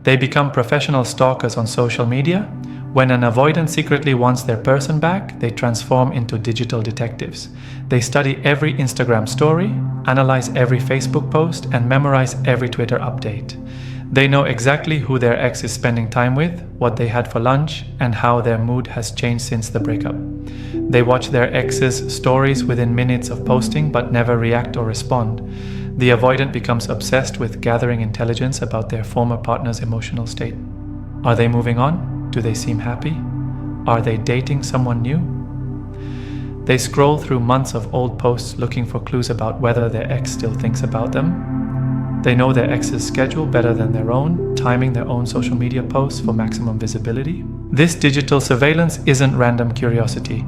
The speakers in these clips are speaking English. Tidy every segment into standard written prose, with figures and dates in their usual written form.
They become professional stalkers on social media. When an avoidant secretly wants their person back, they transform into digital detectives. They study every Instagram story, analyze every Facebook post, and memorize every Twitter update. They know exactly who their ex is spending time with, what they had for lunch, and how their mood has changed since the breakup. They watch their ex's stories within minutes of posting but never react or respond. The avoidant becomes obsessed with gathering intelligence about their former partner's emotional state. Are they moving on? Do they seem happy? Are they dating someone new? They scroll through months of old posts looking for clues about whether their ex still thinks about them. They know their ex's schedule better than their own, timing their own social media posts for maximum visibility. This digital surveillance isn't random curiosity.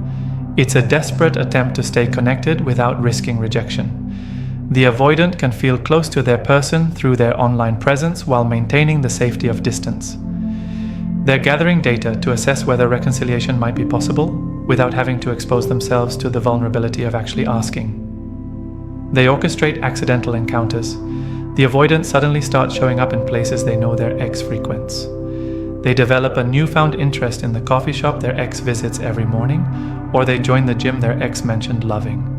It's a desperate attempt to stay connected without risking rejection. The avoidant can feel close to their person through their online presence while maintaining the safety of distance. They're gathering data to assess whether reconciliation might be possible without having to expose themselves to the vulnerability of actually asking. They orchestrate accidental encounters. The avoidant suddenly starts showing up in places they know their ex frequents. They develop a newfound interest in the coffee shop their ex visits every morning, or they join the gym their ex mentioned loving.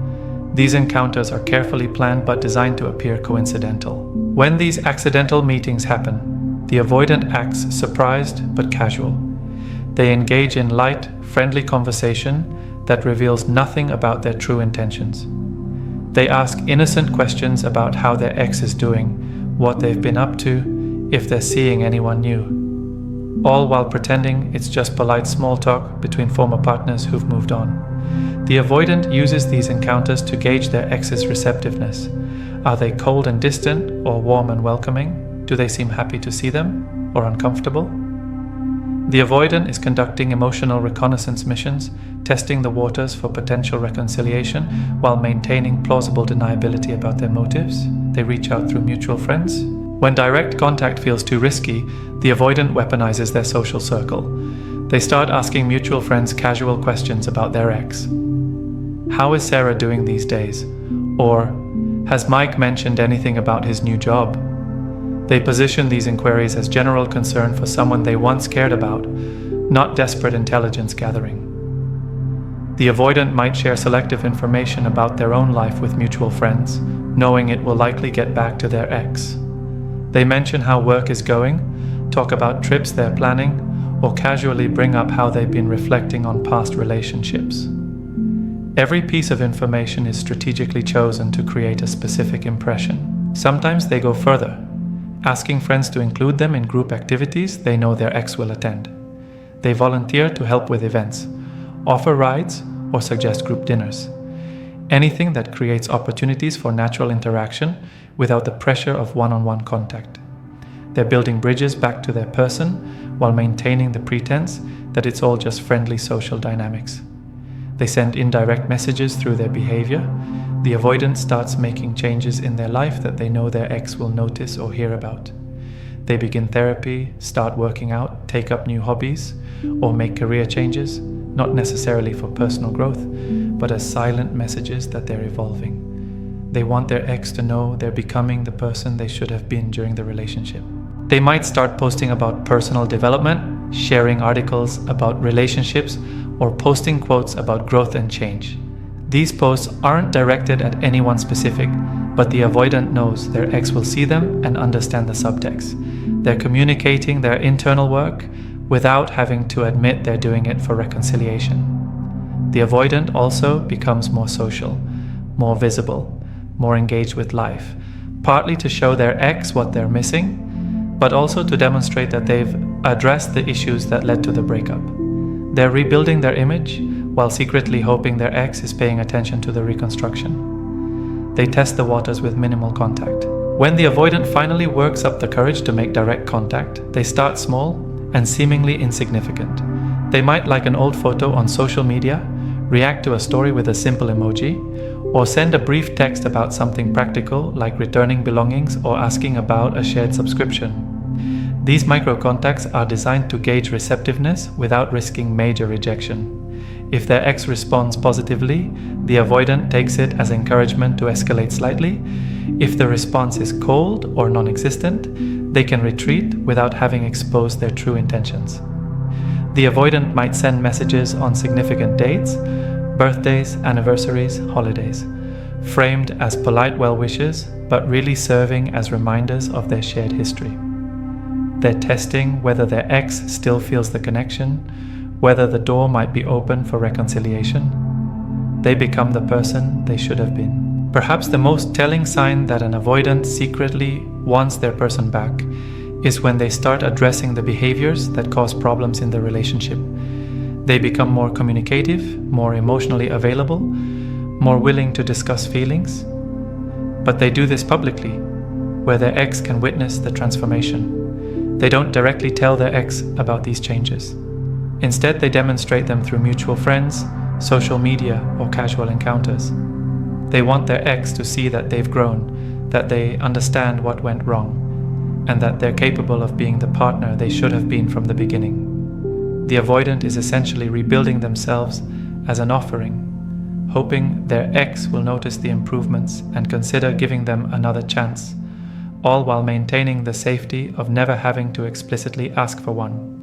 These encounters are carefully planned but designed to appear coincidental. When these accidental meetings happen, the avoidant acts surprised but casual. They engage in light, friendly conversation that reveals nothing about their true intentions. They ask innocent questions about how their ex is doing, what they've been up to, if they're seeing anyone new, all while pretending it's just polite small talk between former partners who've moved on. The avoidant uses these encounters to gauge their ex's receptiveness. Are they cold and distant or warm and welcoming? Do they seem happy to see them or uncomfortable? The avoidant is conducting emotional reconnaissance missions, testing the waters for potential reconciliation while maintaining plausible deniability about their motives. They reach out through mutual friends. When direct contact feels too risky, the avoidant weaponizes their social circle. They start asking mutual friends casual questions about their ex. How is Sarah doing these days? Or, has Mike mentioned anything about his new job? They position these inquiries as general concern for someone they once cared about, not desperate intelligence gathering. The avoidant might share selective information about their own life with mutual friends, knowing it will likely get back to their ex. They mention how work is going, talk about trips they're planning, or casually bring up how they've been reflecting on past relationships. Every piece of information is strategically chosen to create a specific impression. Sometimes they go further, asking friends to include them in group activities they know their ex will attend. They volunteer to help with events, offer rides, or suggest group dinners. Anything that creates opportunities for natural interaction without the pressure of one-on-one contact. They're building bridges back to their person while maintaining the pretense that it's all just friendly social dynamics. They send indirect messages through their behavior. The avoidant starts making changes in their life that they know their ex will notice or hear about. They begin therapy, start working out, take up new hobbies, or make career changes, not necessarily for personal growth, but as silent messages that they're evolving. They want their ex to know they're becoming the person they should have been during the relationship. They might start posting about personal development, sharing articles about relationships, or posting quotes about growth and change. These posts aren't directed at anyone specific, but the avoidant knows their ex will see them and understand the subtext. They're communicating their internal work without having to admit they're doing it for reconciliation. The avoidant also becomes more social, more visible, more engaged with life, partly to show their ex what they're missing, but also to demonstrate that they've addressed the issues that led to the breakup. They're rebuilding their image while secretly hoping their ex is paying attention to the reconstruction. They test the waters with minimal contact. When the avoidant finally works up the courage to make direct contact, they start small and seemingly insignificant. They might like an old photo on social media, react to a story with a simple emoji, or send a brief text about something practical like returning belongings or asking about a shared subscription. These micro-contacts are designed to gauge receptiveness without risking major rejection. If their ex responds positively, the avoidant takes it as encouragement to escalate slightly. If the response is cold or non-existent, They can retreat without having exposed their true intentions. The avoidant might send messages on significant dates, birthdays, anniversaries, holidays, framed as polite well wishes, but really serving as reminders of their shared history. They're testing whether their ex still feels the connection, whether the door might be open for reconciliation. They become the person they should have been. Perhaps the most telling sign that an avoidant secretly wants their person back is when they start addressing the behaviors that cause problems in the relationship. They become more communicative, more emotionally available, more willing to discuss feelings. But they do this publicly, where their ex can witness the transformation. They don't directly tell their ex about these changes. Instead, they demonstrate them through mutual friends, social media, or casual encounters. They want their ex to see that they've grown, that they understand what went wrong, and that they're capable of being the partner they should have been from the beginning. The avoidant is essentially rebuilding themselves as an offering, hoping their ex will notice the improvements and consider giving them another chance, all while maintaining the safety of never having to explicitly ask for one.